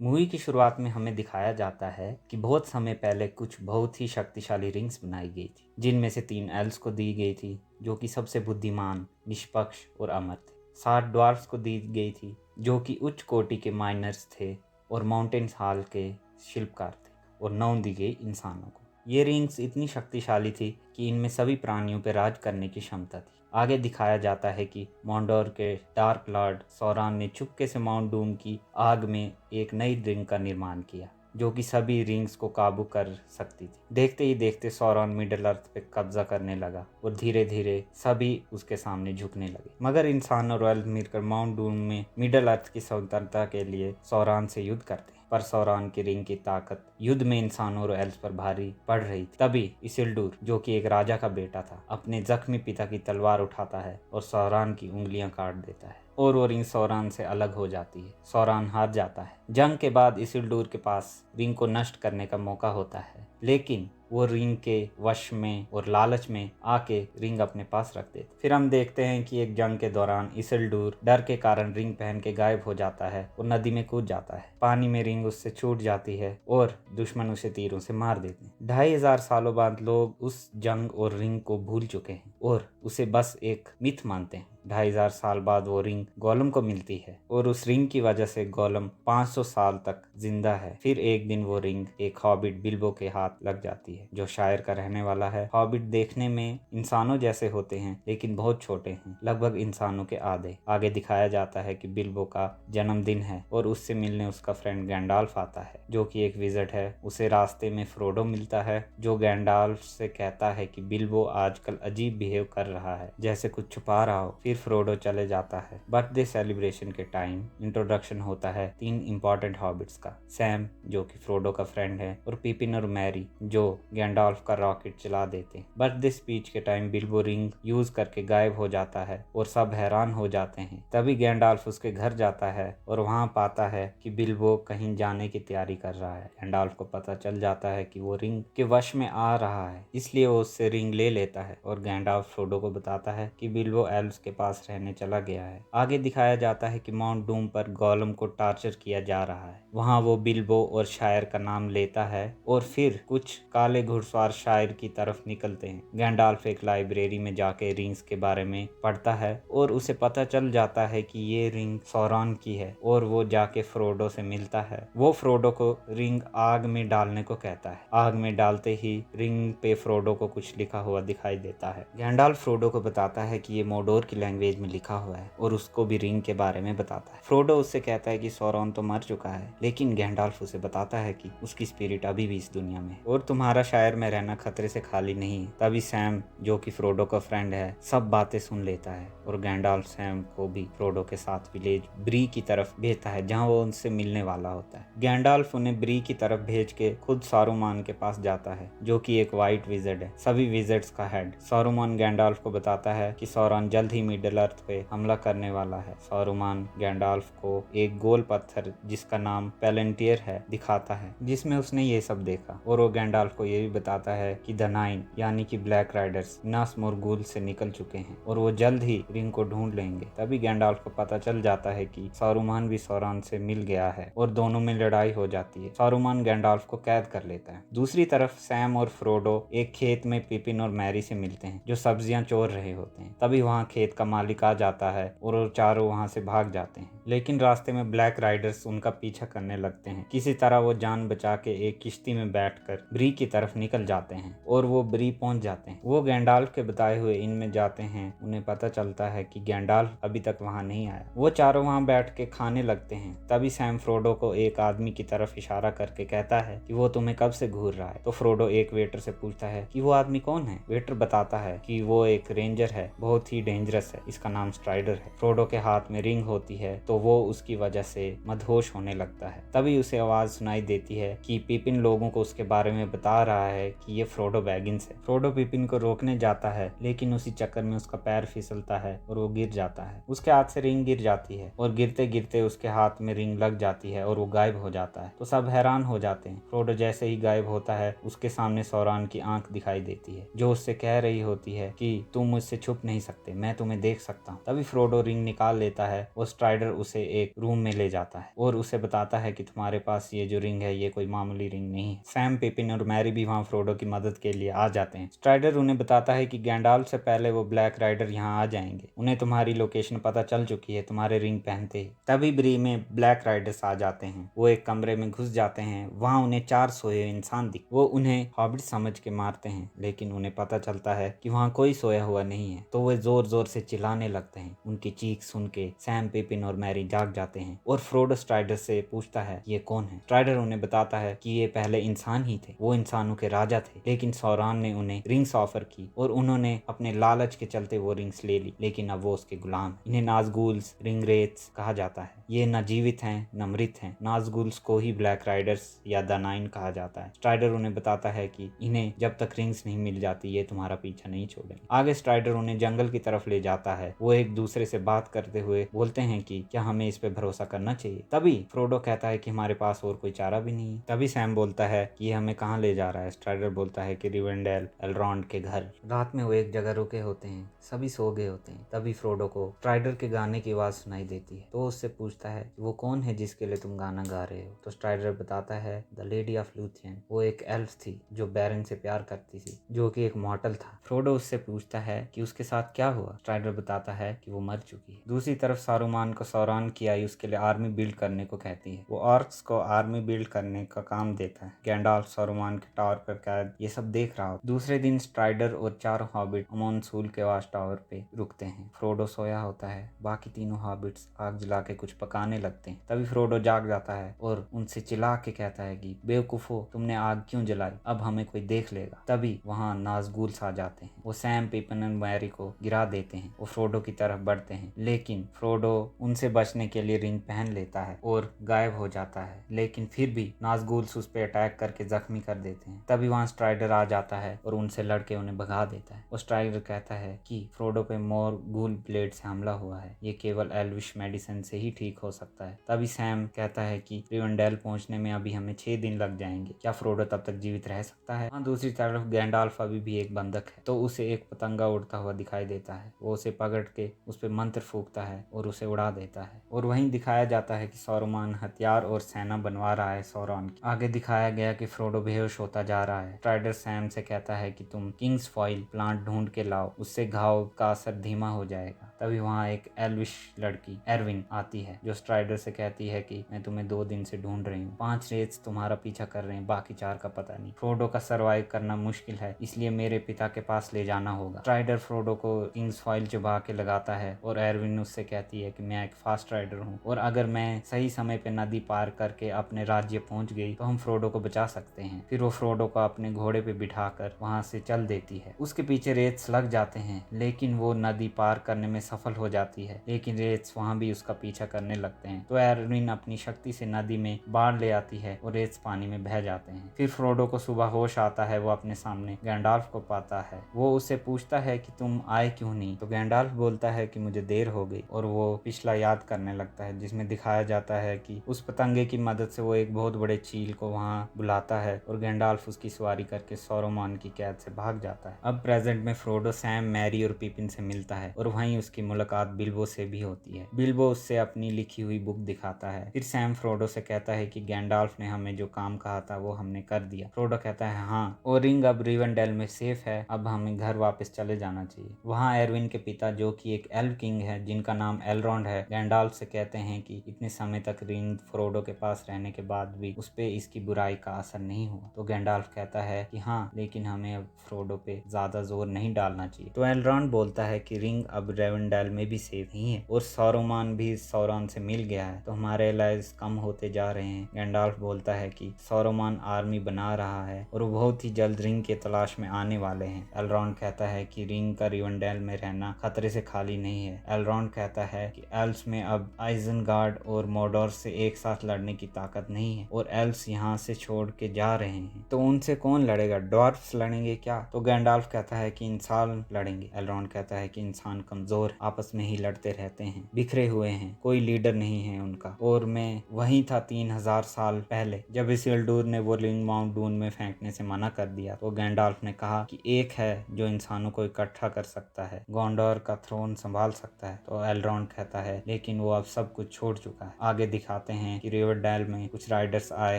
Movie की शुरुआत में हमें दिखाया जाता है कि बहुत समय पहले कुछ बहुत ही शक्तिशाली रिंग्स बनाई गई थी, जिनमें से 3 एल्व्स को दी गई थी, जो कि सबसे बुद्धिमान, निष्पक्ष और अमर थे। 7 ड्वार्फ्स को दी गई थी, जो कि उच्च कोटि के माइनर्स थे और माउंटेन्स हॉल के शिल्पकार थे, और 9 दी गई इंसानों को। ये रिंग्स इतनी शक्तिशाली थी कि इनमें सभी प्राणियों पर राज करने की क्षमता थी। आगे दिखाया जाता है कि मॉन्डोर के डार्क लॉर्ड सौरान ने चुपके से माउंट डूम की आग में एक नई रिंग का निर्माण किया, जो कि सभी रिंग्स को काबू कर सकती थी। देखते ही देखते सौरान मिडल अर्थ पे कब्जा करने लगा और धीरे धीरे सभी उसके सामने झुकने लगे। मगर इंसान और एल्व मिलकर माउंट डूम में मिडल अर्थ की स्वतंत्रता के लिए सौरान से युद्ध करते हैं, पर सौरान की रिंग की ताकत युद्ध में इंसानों और एल्फ पर भारी पड़ रही थी। तभी इसिल्डूर, जो कि एक राजा का बेटा था, अपने जख्मी पिता की तलवार उठाता है और सौरान की उंगलियां काट देता है, और वो रिंग सौरान से अलग हो जाती है। सौरान हार जाता है। जंग के बाद इसिल्डूर के पास रिंग को नष्ट करने का मौका होता है, लेकिन वो रिंग के वश में और लालच में आके रिंग अपने पास रख देते। फिर हम देखते हैं कि एक जंग के दौरान इसिल्डूर डर के कारण रिंग पहन के गायब हो जाता है और नदी में कूद जाता है। पानी में रिंग उससे छूट जाती है और दुश्मन उसे तीरों से मार देते हैं। 2500 सालों बाद लोग उस जंग और रिंग को भूल चुके हैं और उसे बस एक मिथ मानते हैं। 2500 साल बाद वो रिंग गोलम को मिलती है और उस रिंग की वजह से गोलम 500 साल तक जिंदा है। फिर एक दिन वो रिंग एक हॉबिट बिल्बो के हाथ लग जाती है, जो शायर का रहने वाला है। हॉबिट देखने में इंसानों जैसे होते हैं, लेकिन बहुत छोटे हैं, लगभग इंसानों के आधे। आगे दिखाया जाता है कि बिल्बो का जन्मदिन है और उससे मिलने उसका फ्रेंड गैंडाल्फ आता है, जो कि एक विज़र्ड है। उसे रास्ते में फ्रोडो मिलता है, जो गैंडाल्फ से कहता है कि बिल्बो आजकल अजीब बिहेव कर रहा है, जैसे कुछ छुपा रहा हो। फिर फ्रोडो चले जाता है। बर्थडे सेलिब्रेशन के टाइम इंट्रोडक्शन होता है 3 इंपॉर्टेंट हॉबिट्स का, सैम, जो कि फ्रोडो का फ्रेंड है, और पिपिन और मैरी, जो गैंडाल्फ का रॉकेट चला देते हैं। बर्थडे स्पीच के टाइम बिल्बो रिंग यूज करके गायब हो जाता है और सब हैरान हो जाते हैं। तभी गैंडाल्फ उसके घर जाता है और वहां पाता है कि बिल्बो कहीं जाने की तैयारी कर रहा है। गैंडाल्फ को पता चल जाता है कि वो रिंग के वश में आ रहा है, इसलिए वो उससे रिंग ले लेता है और गैंडाल्फ फ्रोडो को बताता है कि बिल्बो एल्व्स के पास रहने चला गया है। आगे दिखाया जाता है कि माउंट डूम पर गोलम को टॉर्चर किया जा रहा है। वहां वो बिल्बो और शायर का नाम लेता है और फिर कुछ काले घुड़सवार शायर की तरफ निकलते हैं। गैंडाल्फ एक लाइब्रेरी में जाके रिंग्स के बारे में पढ़ता है और उसे पता चल जाता है कि ये रिंग सौरान की है, और वो जाके फ्रोडो से मिलता है। वो फ्रोडो को रिंग आग में डालने को कहता है। आग में डालते ही रिंग पे फ्रोडो को कुछ लिखा हुआ दिखाई देता है। गैंडाल्फ फ्रोडो को बताता है कि ये मोडोर की लैंग्वेज में लिखा हुआ है और उसको भी रिंग के बारे में बताता है। फ्रोडो उससे कहता है कि सौरान तो मर चुका है, लेकिन गैंडाल्फ उसे बताता है कि उसकी स्पिरिट अभी भी इस दुनिया में है और तुम्हारा शायर में रहना खतरे से खाली नहीं है। तभी सैम, जो कि फ्रोडो का फ्रेंड है, सब बातें सुन लेता है और गैंडाल्फ सैम को भी फ्रोडो के साथ विलेज ब्री की तरफ भेजता है, जहाँ वो उनसे मिलने वाला होता है। गैंडाल्फ उन्हें ब्री की तरफ भेज के खुद सारूमान के पास जाता है, जो कि एक वाइट विज़र्ड है, सभी विज़र्ड्स का हेड। सारूमान गैंडाल्फ को बताता है कि सौरान जल्द ही मिडल अर्थ पे हमला करने वाला है। सारूमान गैंडाल्फ को एक गोल पत्थर, जिसका नाम पेलेंटियर है, दिखाता है, जिसमें उसने ये सब देखा, और वो गैंडाल्फ को ये भी बताता है कि द 9 यानी कि ब्लैक राइडर्स नास मोरगुल से निकल चुके हैं और वो जल्द ही रिंग को ढूंढ लेंगे। तभी गैंडाल्फ को पता चल जाता है कि सारूमान भी सौरान से मिल गया है और दोनों में लड़ाई हो जाती है। सारूमान गैंडाल्फ को कैद कर लेता है। दूसरी तरफ सैम और फ्रोडो एक खेत में पिपिन और मैरी से मिलते हैं, जो सब्जियां चोर रहे होते हैं। तभी वहां खेत का मालिक आ जाता है और वो चारों वहां से भाग जाते हैं, लेकिन रास्ते में ब्लैक राइडर्स उनका पीछा करने लगते हैं। किसी तरह वो जान बचा के एक किश्ती में बैठकर ब्री की तरफ निकल जाते हैं और वो ब्री पहुंच जाते हैं। वो गैंडाल्फ के बताए हुए इन में जाते हैं। उन्हें पता चलता है कि गैंडाल्फ अभी तक वहां नहीं आया। वो चारों वहां बैठ के खाने लगते हैं। तभी सैम फ्रोडो को एक आदमी की तरफ इशारा करके कहता है कि वो तुम्हें कब से घूर रहा है। तो फ्रोडो एक वेटर से पूछता है कि वो आदमी कौन है। वेटर बताता है कि वो एक रेंजर है, बहुत ही डेंजरस है, इसका नाम स्ट्राइडर है। फ्रोडो के हाथ में रिंग होती है तो वो उसकी वजह से मदहोश होने लगता है। तभी उसे आवाज सुनाई देती है कि पिपिन लोगों को उसके बारे में बता रहा है कि ये फ्रोडो बैगिंस है। फ्रोडो पिपिन को रोकने जाता है, लेकिन उसी चक्कर में उसका पैर फिसलता है और वो गिर जाता है। उसके हाथ से रिंग गिर जाती है और गिरते गिरते उसके हाथ में रिंग लग जाती है और वो गायब हो जाता है। तो सब हैरान हो जाते हैं। फ्रोडो जैसे ही गायब होता है, उसके सामने सौरान की आंख दिखाई देती है, जो उससे कह रही होती है कि तुम मुझसे छुप नहीं सकते, मैं तुम्हें देख सकता हूँ। तभी फ्रोडो रिंग निकाल लेता है और स्ट्राइडर उसे एक रूम में ले जाता है और उसे बताता है कि तुम्हारे पास ये जो रिंग है ये कोई मामूली रिंग नहीं है। सैम, पिपिन और मैरी भी वहाँ फ्रोडो की मदद के लिए आ जाते हैं। स्ट्राइडर उन्हें बताता है कि गैंडाल्फ से पहले वो ब्लैक राइडर यहाँ आ जाएंगे, उन्हें तुम्हारी लोकेशन पता चल चुकी है तुम्हारे रिंग पहनते ही। तभी ब्री में ब्लैक राइडर्स आ जाते हैं। वो एक कमरे में घुस जाते हैं। वहाँ उन्हें 4 सोए इंसान दिख। वो उन्हें हॉबिट समझ के मारते हैं, लेकिन उन्हें पता चलता है कि वहाँ कोई सोया हुआ नहीं है। तो वे जोर जोर से चिल्लाने लगते हैं। उनकी चीख सुन के सैम, पिपिन और मैरी जाग जाते हैं और फ्रोडो स्ट्राइडर से पूछता है ये कौन है। स्ट्राइडर उन्हें बताता है कि ये पहले इंसान ही थे, वो इंसानों के राजा थे, लेकिन सौरान ने उन्हें रिंग्स ऑफर की और उन्होंने अपने लालच के चलते वो रिंग्स ले ली, लेकिन अब वो उसके गुलाम हैं। इन्हें नाज़गुल्स, रिंगरेट्स कहा जाता है। ये न जीवित हैं न मृत हैं। नाज़गुल्स को ही ब्लैक राइडर्स या द नाइन कहा जाता है। स्ट्राइडर उन्हें बताता है कि इन्हें जब तक रिंग्स नहीं मिल जाती ये तुम्हारा पीछा नहीं छोड़ेंगे। आगे स्ट्राइडर उन्हें जंगल की तरफ ले जाता है। वो एक दूसरे से बात करते हुए बोलते हैं कि क्या हमें इस पे भरोसा करना चाहिए। तभी फ्रोडो कहता है कि हमारे पास और कोई चारा भी नहीं है। तभी सैम बोलता है कि ये हमें कहाँ ले जा रहा है। स्ट्राइडर बोलता है कि रिवेंडेल, एलरॉन्ड के घर। रात में वो एक जगह रुके होते हैं, सभी सो गए होते हैं। तभी फ्रोडो को स्ट्राइडर के गाने की आवाज सुनाई देती है। तो उससे पूछता है कि वो कौन है जिसके लिए तुम गाना गा रहे हो। तो स्ट्राइडर बताता है द लेडी ऑफ लूथियन। वो एक एल्फ थी जो बैरन से प्यार करती थी, जो कि एक मॉर्टल था। फ्रोडो उससे पूछता है कि उसके साथ क्या हुआ। स्ट्राइडर बताता है कि वो मर चुकी है। दूसरी तरफ सारूमान को सौरान की आई उसके लिए आर्मी बिल्ड करने को कहती है। वो ऑर्क्स को आर्मी बिल्ड करने का काम देता है। गैंडाल्फ सारूमान के टावर पर कैद ये सब देख रहा हो। दूसरे दिन स्ट्राइडर और 4 हॉबिट अमोनसूल के वाच टावर पे रुकते हैं। फ्रोडो सोया होता है। बाकी तीनों हॉबिट्स आग जला के कुछ पकाने लगते हैं। तभी फ्रोडो जाग जाता है और उनसे चिल्ला के कहता है कि बेवकूफो, तुमने आग क्यों जलाई, अब हमें कोई देख लेगा। तभी वहाँ नाज़गुल्स आ जाते हैं। वो सैम, पिपिन और मैरी को गिरा देते हैं। वो फ्रोडो की तरफ बढ़ते हैं, लेकिन फ्रोडो उनसे बचने के लिए रिंग पहन लेता है और गायब हो जाता है। लेकिन फिर भी नाज़गुल्स उस पर अटैक करके जख्मी कर देते हैं। तभी वहाँ स्ट्राइडर आ जाता है और उनसे लड़के उन्हें भगा देता है। वो स्ट्राइडर कहता है कि फ्रोडो पे मोर गूल ब्लेड से हमला हुआ है, ये केवल एल्विश मेडिसिन से ही ठीक हो सकता है। तभी सैम कहता है कि रिवेंडेल पहुंचने में अभी हमें 6 दिन लग जाएंगे, क्या फ्रोडो तब तक जीवित रह सकता है। दूसरी तरफ गैंडाल्फ अभी भी एक बंधक है। तो उसे एक पतंगा उड़ता हुआ दिखाई देता है। वो उसे पकड़ के उस पर मंत्र फूंकता है और उसे उड़ा देता है। और वहीं दिखाया जाता है कि सारूमान हथियार और सेना बनवा रहा है सौरान की। आगे दिखाया गया कि फ्रोडो बेहोश होता जा रहा है। स्ट्राइडर सैम से कहता है कि तुम किंग्स फॉइल प्लांट ढूंढ के लाओ, उससे घाव का असर धीमा हो जाएगा। तभी वहाँ एक एल्विश लड़की एरविन आती है, जो स्ट्राइडर से कहती है कि मैं तुम्हें 2 दिन से ढूंढ रही हूँ। 5 रेट्स तुम्हारा पीछा कर रहे हैं, बाकी 4 का पता नहीं। फ्रोडो का सरवाइव करना मुश्किल है, इसलिए मेरे पिता के पास ले जाना होगा। स्ट्राइडर फ्रोडो को किंग्स फॉइल चुभा के लगाता है और एरविन उससे कहती है कि मैं एक फास्ट राइडर हूँ और अगर मैं सही समय पे नदी पार करके अपने राज्य पहुंच गई तो हम फ्रोडो को बचा सकते हैं। फिर वो फ्रोडो को अपने घोड़े पे बिठाकर वहां से चल देती है। उसके पीछे रेट्स लग जाते हैं, लेकिन वो नदी पार करने में सफल हो जाती है, लेकिन रेट्स वहां भी उसका पीछा करने लगते हैं। तो एरविन अपनी शक्ति से नदी में बाढ़ ले आती है और रेट्स पानी में बह जाते हैं। फिर फ्रोडो को सुबह होश आता है। वो अपने सामने गैंडाल्फ को पाता है। वो उससे पूछता है कि तुम आए क्यों नहीं। तो गैंडाल्फ बोलता है कि मुझे देर हो गई और वो पिछला याद करने लगता है, जिसमें दिखाया जाता है कि उस पतंगे की मदद से वो एक बहुत बड़े चील को वहाँ बुलाता है और गैंडाल्फ उसकी सवारी करके सारूमान की कैद से भाग जाता है। अब प्रेजेंट में फ्रोडो सैम, मैरी और पिपिन से मिलता है और वहीं उसकी मुलाकात बिल्बो से भी होती है। बिल्बो उससे अपनी लिखी हुई बुक दिखाता है। फिर सैम फ्रोडो से कहता है कि गैंडाल्फ ने हमें जो काम कहा था वो हमने कर दिया। फ्रोडो कहता है हाँ, और रिंग अब रिवेंडेल में सेफ है, अब हमें घर वापस चले जाना चाहिए। वहाँ एरविन के पिता, जो कि एक एल्फ किंग है जिनका नाम एलरॉन्ड है, गैंडाल्फ से कहते हैं कि इतने समय तक रिंग फ्रोडो के पास रहने के बाद भी उस पे इसकी बुराई का असर नहीं हुआ। तो गैंडाल्फ कहता है कि हाँ, लेकिन हमें अब फ्रोडो पे ज्यादा जोर नहीं डालना चाहिए। तो एलरॉन्ड बोलता है कि रिंग अब रिवेंडेल में भी सेफ नहीं है और सारूमान भी सौरान से मिल गया है, तो हमारे एलाइज कम होते जा रहे हैं। गैंडाल्फ बोलता है कि सारूमान आर्मी बना रहा है और वो बहुत ही जल्द रिंग के तलाश में आने वाले हैं। एलरॉन्ड कहता है कि रिंग का रिवेंडेल में रहना खतरे से खाली नहीं है। एलरॉन्ड कहता है कि एल्व्स में अब आइजनगार्ड और मोडोर से एक साथ लड़ने की ताकत नहीं है और एल्व्स यहाँ से छोड़ के जा रहे हैं, तो उनसे कौन लड़ेगा, ड्वार्फ्स लड़ेंगे क्या। तो गैंडाल्फ कहता है कि इंसान लड़ेंगे। एलरॉन्ड कहता है कि इंसान कमजोर, आपस में ही लड़ते रहते हैं, बिखरे हुए हैं, कोई लीडर नहीं है उनका। और मैं वहीं था 3000 साल पहले जब इसिल्डूर ने वो रिंग माउंट डून में फेंकने से मना कर दिया। तो गैंडाल्फ ने कहा कि एक है जो इंसानों को इकट्ठा कर सकता है, गोंडोर का थ्रोन संभाल सकता है। तो एलरॉन्ड कहता है लेकिन लेकिन वो अब सब कुछ छोड़ चुका है। आगे दिखाते हैं कि रिवरडेल में कुछ राइडर्स आए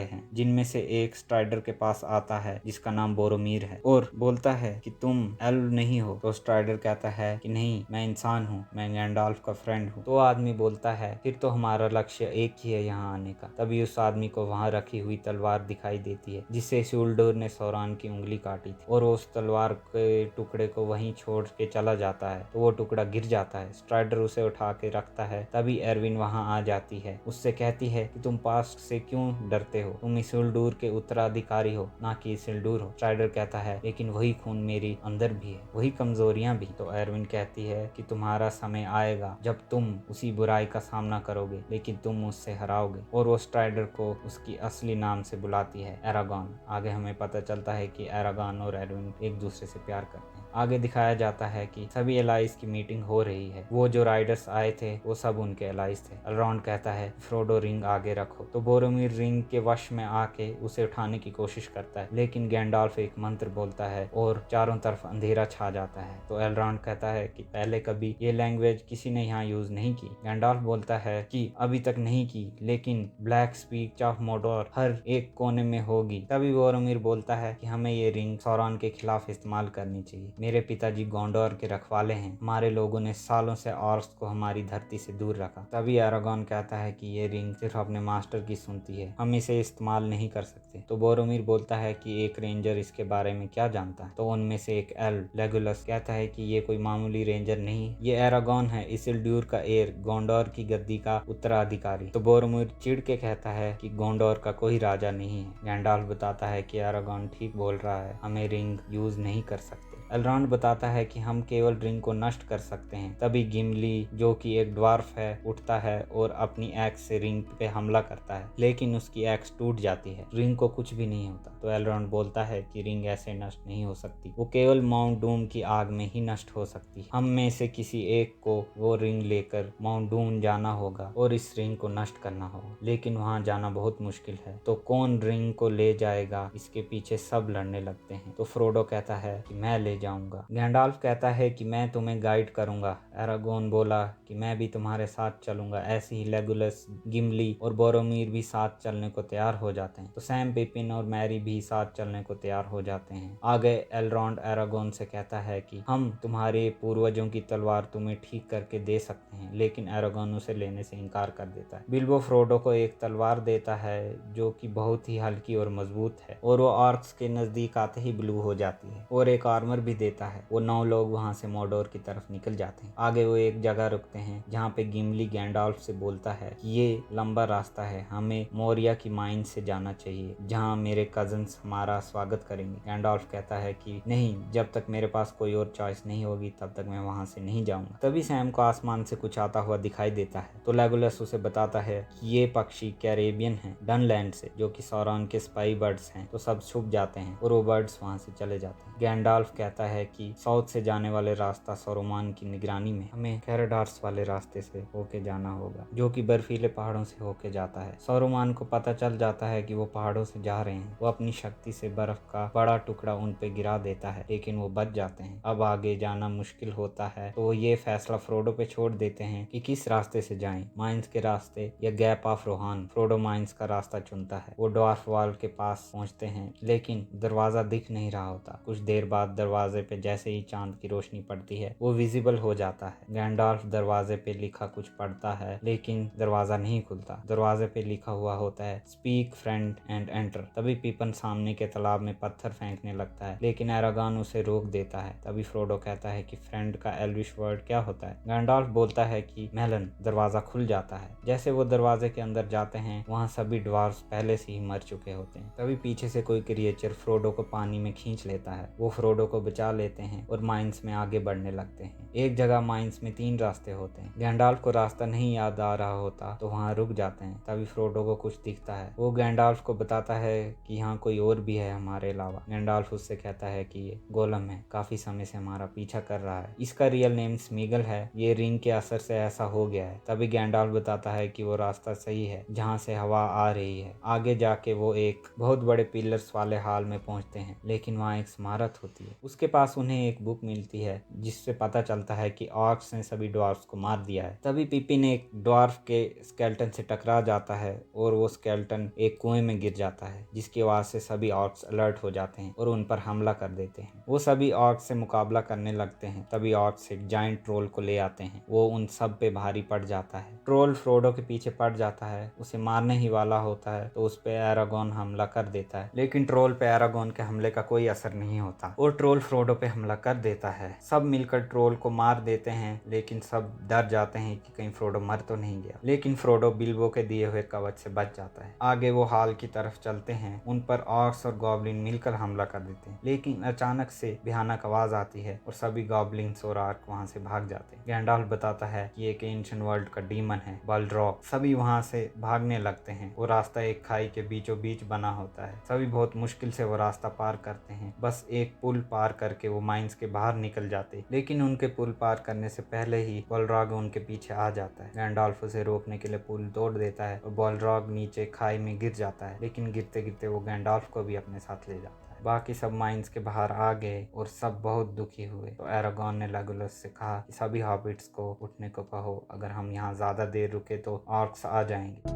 हैं, जिनमें से एक स्ट्राइडर के पास आता है जिसका नाम बोरोमीर है और बोलता है कि तुम एल्व नहीं हो। तो स्ट्राइडर कहता है कि नहीं, मैं इंसान हूँ, मैं गैंडाल्फ का फ्रेंड हूँ। तो आदमी बोलता है फिर तो हमारा लक्ष्य एक ही है यहाँ आने का। तभी उस आदमी को वहाँ रखी हुई तलवार दिखाई देती है जिससे इसिल्डुर ने सौरान की उंगली काटी थी और उस तलवार के टुकड़े को वहीं छोड़ के चला जाता है। तो वो टुकड़ा गिर जाता है। स्ट्राइडर उसे उठा के रखता है। तभी एरविन वहाँ आ जाती है, उससे कहती है कि तुम पास्ट से क्यों डरते हो, तुम इसिल्डुर के उत्तराधिकारी हो, ना कि इसिल्डुर हो। स्ट्राइडर कहता है लेकिन वही खून मेरी अंदर भी है, वही कमजोरियां भी। तो एरविन कहती है कि तुम्हारा समय आएगा जब तुम उसी बुराई का सामना करोगे, लेकिन तुम उससे हराओगे। और वो स्ट्राइडर को उसकी असली नाम से बुलाती है, एरागॉन। आगे हमें पता चलता है कि एरागॉन और एरविन एक दूसरे से प्यार करते हैं। आगे दिखाया जाता है कि सभी एलाइज की मीटिंग हो रही है। वो जो राइडर्स आए थे वो सब उनके एलाइज थे। एलरॉन्ड कहता है फ्रोडो रिंग आगे रखो। तो बोरोमीर रिंग के वश में आके उसे उठाने की कोशिश करता है, लेकिन गैंडाल्फ एक मंत्र बोलता है और चारों तरफ अंधेरा छा जाता है। तो एलरॉन्ड कहता है कि पहले कभी ये लैंग्वेज किसी ने यहाँ यूज नहीं की। गैंडाल्फ बोलता है कि अभी तक नहीं की, लेकिन ब्लैक स्पीच ऑफ मोडोर हर एक कोने में होगी। तभी बोरोमीर बोलता है कि हमें ये रिंग सौरान के खिलाफ इस्तेमाल करनी चाहिए। मेरे पिताजी गोंडोर के रखवाले हैं, हमारे लोगों ने सालों से ऑर्क्स को हमारी धरती से दूर रखा। तभी एरागॉन कहता है कि ये रिंग सिर्फ अपने मास्टर की सुनती है, हम इसे इस्तेमाल नहीं कर सकते। तो बोरोमीर बोलता है कि एक रेंजर इसके बारे में क्या जानता है। तो उनमें से एक एल्व लेगुलस कहता है कि ये कोई मामूली रेंजर नहीं, ये एरागॉन है, इसिल्ड्यूर का एयर, गोंडोर की गद्दी का उत्तराधिकारी। तो बोरोमीर चिढ़ के कहता है कि गोंडोर का कोई राजा नहीं है। गैंडाल्फ बताता है कि एरागॉन ठीक बोल रहा है, हमें रिंग यूज नहीं कर सकते। एलरॉन्ड बताता है कि हम केवल रिंग को नष्ट कर सकते हैं। तभी गिमली जो कि एक ड्वार्फ है उठता है और अपनी एक्स से रिंग पे हमला करता है, लेकिन उसकी एक्स टूट जाती है, रिंग को कुछ भी नहीं होता। तो एलरॉन्ड बोलता है कि रिंग ऐसे नष्ट नहीं हो सकती, वो केवल माउंट डूम की आग में ही नष्ट हो सकती है। हम में से किसी एक को वो रिंग लेकर माउंट डूम जाना होगा और इस रिंग को नष्ट करना होगा, लेकिन वहाँ जाना बहुत मुश्किल है। तो कौन रिंग को ले जाएगा, इसके पीछे सब लड़ने लगते हैं। तो फ्रोडो कहता है कि मैं ले जाऊंगा। गैंडाल्फ कहता है कि मैं तुम्हें गाइड करूंगा। एरागोन बोला कि मैं भी तुम्हारे साथ चलूंगा। ऐसे ही लेगुलस, गिमली और बोरोमीर भी साथ चलने को तैयार हो जाते हैं। तो सैम, पिपिन और मैरी भी साथ चलने को तैयार हो जाते हैं। आगे एलरॉन्ड एरागोन से कहता है कि हम तुम्हारे पूर्वजों की तलवार तुम्हें ठीक करके दे सकते हैं, लेकिन एरागोन उसे लेने से इनकार कर देता है। बिल्बो फ्रोडो को एक तलवार देता है जो कि बहुत ही हल्की और मजबूत है और वो ऑर्क्स के नजदीक आते ही ब्लू हो जाती है, और एक आर्मर भी देता है। वो 9 लोग वहां से मोडोर की तरफ निकल जाते हैं। आगे वो एक जगह रुकते हैं जहाँ पे गिमली गैंडाल्फ से बोलता है कि ये लंबा रास्ता है, हमें मोरिया की माइन से जाना चाहिए जहाँ मेरे कजन्स हमारा स्वागत करेंगे। गैंडाल्फ कहता है कि नहीं, जब तक मेरे पास कोई और चॉइस नहीं होगी तब तक मैं वहां से नहीं जाऊंगा। तभी सैम को आसमान से कुछ आता हुआ दिखाई देता है। तो लेगुलस उसे बताता है कि ये पक्षी कैरेबियन है, डनलैंड से, जो कि सौरान के स्पाई बर्ड्स हैं। तो सब छुप जाते हैं और वो बर्ड्स वहां से चले जाते हैं। गैंडाल्फ कहता है कि साउथ से जाने वाले रास्ता सोरोमान की निगरानी में, हमें कैराडार्स वाले रास्ते से होके जाना होगा, जो कि बर्फीले पहाड़ों से होके जाता है। सोरोमान को पता चल जाता है कि वो पहाड़ों से जा रहे हैं। वो अपनी शक्ति से बर्फ का बड़ा टुकड़ा उन पे गिरा देता है, लेकिन वो बच जाते हैं। अब आगे जाना मुश्किल होता है, तो वो ये फैसला फ्रोडो पे छोड़ देते हैं कि किस रास्ते से जाएं, माइंस के रास्ते या gap of Rohan. Frodo mines का रास्ता चुनता है। वो ड्वार्फ वॉल के पास पहुंचते हैं, लेकिन दरवाजा दिख नहीं रहा होता। कुछ देर बाद दरवाजे पे जैसे ही चांद की रोशनी पड़ती है, वो विजिबल हो जाता है। गैंडाल्फ दरवाजे पे लिखा कुछ पढ़ता है, लेकिन दरवाजा नहीं खुलता। दरवाजे पे लिखा हुआ होता है स्पीक फ्रेंड एंड एंटर। तभी पिपन सामने के तालाब में पत्थर फेंकने लगता है, लेकिन एरागॉन उसे रोक देता है। तभी फ्रोडो कहता है कि फ्रेंड का एल्विश वर्ड क्या होता है। गैंडाल्फ बोलता है कि मेलन। दरवाजा खुल जाता है। जैसे वो दरवाजे के अंदर जाते हैं, वहाँ सभी ड्वार्फ्स पहले से ही मर चुके होते हैं। तभी पीछे से कोई क्रिएचर फ्रोडो को पानी में खींच लेता है। वो फ्रोडो को बचा लेते हैं और माइंस में आगे बढ़ने लगते हैं। एक जगह माइंस में 3 रास्ते होते हैं। गैंडाल्फ को रास्ता नहीं याद आ रहा होता, तो वहाँ रुक जाते हैं। तभी फ्रोडो को कुछ दिखता है। वो गैंडाल्फ को बताता है कि यहाँ कोई और भी है हमारे अलावा। गैंडाल्फ उससे कहता है कि ये गोलम है, काफी समय से हमारा पीछा कर रहा है। इसका रियल नेम स्मीगल है, ये रिंग के असर से ऐसा हो गया है। तभी गैंडाल्फ बताता है कि वो रास्ता सही है, जहाँ से हवा आ रही है। आगे जाके वो एक बहुत बड़े पिलर्स वाले हाल में पहुंचते हैं, लेकिन वहाँ एक स्मारक होती है। उसके उसके पास उन्हें एक बुक मिलती है जिससे पता चलता है कि ऑर्क्स ने सभी ड्वार्फ्स को मार दिया है। तभी पिपिन एक ड्वार्फ के स्केलेटन से टकरा जाता है और वो स्केलेटन एक कुएं में गिर जाता है, जिसकी आवाज से सभी ऑर्क्स अलर्ट हो जाते हैं और उन पर हमला कर देते हैं। वो सभी ऑर्क्स से मुकाबला करने लगते हैं। तभी ऑर्क्स एक जायंट ट्रोल को ले आते हैं। वो उन सब पे भारी पड़ जाता है। ट्रोल फ्रोडो के पीछे पड़ जाता है, उसे मारने ही वाला होता है तो उस पे एरागोन हमला कर देता है, लेकिन ट्रोल पे एरागोन के हमले का कोई असर नहीं होता और ट्रोल फ्रोडो पे हमला कर देता है। सब मिलकर ट्रोल को मार देते हैं, लेकिन सब डर जाते हैं कि कहीं फ्रोडो मर तो नहीं गया। लेकिन फ्रोडो बिल्बो के दिए हुए कवच से बच जाता है। आगे वो हाल की तरफ चलते हैं। उन पर ऑर्क्स और गॉब्लिन मिलकर हमला कर देते हैं, लेकिन अचानक से भयानक आवाज आती है और सभी गॉब्लिन्स और आर्क वहां से भाग जाते हैं। गैंडाल्फ बताता है कि एक एंशिएंट वर्ल्ड का डीमन है बलरॉक। सभी वहां से भागने लगते हैं। वो रास्ता एक खाई के बीचों बीच बना होता है। सभी बहुत मुश्किल से वो रास्ता पार करते हैं। बस एक पुल पार करके वो माइंस के बाहर निकल जाते, लेकिन उनके पुल पार करने से पहले ही बलरॉग उनके पीछे आ जाता है। गैंडाल्फ उसे रोकने के लिए पुल तोड़ देता है और बलरॉग नीचे खाई में गिर जाता है, लेकिन गिरते गिरते वो गैंडाल्फ को भी अपने साथ ले जाता है। बाकी सब माइंस के बाहर आ गए और सब बहुत दुखी हुए। तो एरागोन ने लेगोलस से कहा कि सभी हॉबिट्स को उठने को कहो, अगर हम यहाँ ज्यादा देर रुके तो ऑर्क्स आ जाएंगे।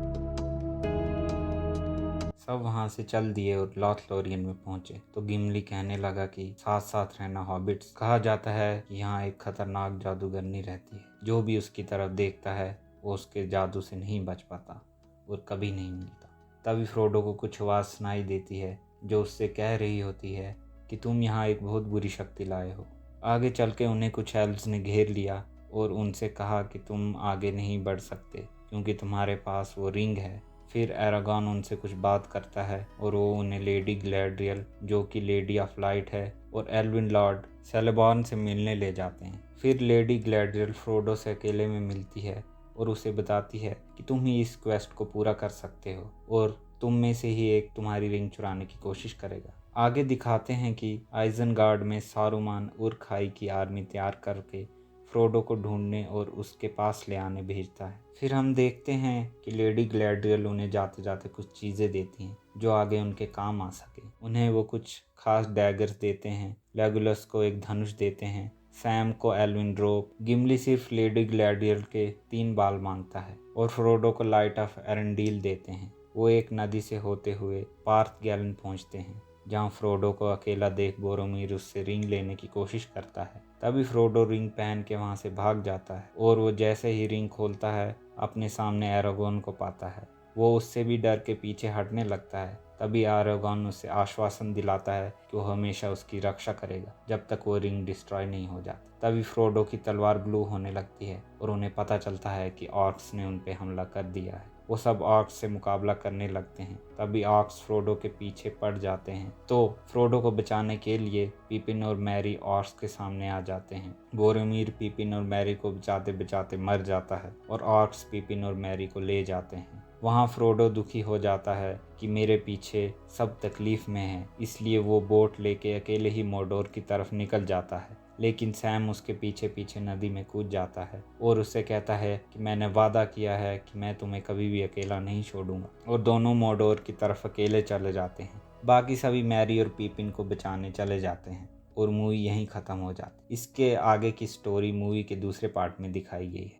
सब वहां से चल दिए और लॉथलोरियन में पहुंचे तो गिमली कहने लगा कि साथ साथ रहना हॉबिट्स। कहा जाता है कि यहाँ एक खतरनाक जादूगरनी रहती है, जो भी उसकी तरफ देखता है वो उसके जादू से नहीं बच पाता और कभी नहीं मिलता। तभी फ्रोडो को कुछ आवाज़ सुनाई देती है जो उससे कह रही होती है कि तुम यहाँ एक बहुत बुरी शक्ति लाए हो। आगे चल के उन्हें कुछ एल्व्स ने घेर लिया और उनसे कहा कि तुम आगे नहीं बढ़ सकते क्योंकि तुम्हारे पास वो रिंग है। फिर एरागोन उनसे कुछ बात करता है और वो उन्हें लेडी ग्लैड्रियल, जो कि लेडी ऑफ लाइट है, और एल्विन लॉर्ड सेलेबॉर्न से मिलने ले जाते हैं। फिर लेडी ग्लैड्रियल फ्रोडो से अकेले में मिलती है और उसे बताती है कि तुम ही इस क्वेस्ट को पूरा कर सकते हो और तुम में से ही एक तुम्हारी रिंग चुराने की कोशिश करेगा। आगे दिखाते हैं कि आइजनगार्ड में सारूमान और खाई की आर्मी तैयार करके फ्रोडो को ढूंढने और उसके पास ले आने भेजता है। फिर हम देखते हैं कि लेडी ग्लैड्रियल उन्हें जाते जाते कुछ चीज़ें देती हैं जो आगे उनके काम आ सके। उन्हें वो कुछ खास डैगर्स देते हैं, लेगोलस को एक धनुष देते हैं, सैम को एल्विन रोप। गिमली सिर्फ लेडी ग्लैड्रियल के 3 बाल मांगता है और फ्रोडो को लाइट ऑफ एरेंडील देते हैं। वो एक नदी से होते हुए पार्थ गैलन पहुंचते हैं, जहाँ फ्रोडो को अकेला देख बोरोमीर उससे रिंग लेने की कोशिश करता है। तभी फ्रोडो रिंग पहन के वहाँ से भाग जाता है और वो जैसे ही रिंग खोलता है अपने सामने एरागोन को पाता है। वो उससे भी डर के पीछे हटने लगता है। तभी एरागोन उसे आश्वासन दिलाता है कि वो हमेशा उसकी रक्षा करेगा जब तक वो रिंग डिस्ट्रॉय नहीं हो जाती। तभी फ्रोडो की तलवार ग्लू होने लगती है और उन्हें पता चलता है कि ऑर्क्स ने उन पे हमला कर दिया है। वो सब ऑर्क्स से मुकाबला करने लगते हैं। तभी ऑर्क्स फ्रोडो के पीछे पड़ जाते हैं तो फ्रोडो को बचाने के लिए पिपिन और मैरी ऑर्क्स के सामने आ जाते हैं। बोरोमीर पिपिन और मैरी को बचाते बचाते मर जाता है और ऑर्क्स पिपिन और मैरी को ले जाते हैं। वहाँ फ्रोडो दुखी हो जाता है कि मेरे पीछे सब तकलीफ में हैं, इसलिए वो बोट लेके अकेले ही मोर्डोर की तरफ निकल जाता है। लेकिन सैम उसके पीछे पीछे नदी में कूद जाता है और उससे कहता है कि मैंने वादा किया है कि मैं तुम्हें कभी भी अकेला नहीं छोड़ूंगा, और दोनों मोर्डोर की तरफ अकेले चले जाते हैं। बाकी सभी मैरी और पिपिन को बचाने चले जाते हैं और मूवी यहीं ख़त्म हो जाती है। इसके आगे की स्टोरी मूवी के दूसरे पार्ट में दिखाई गई है।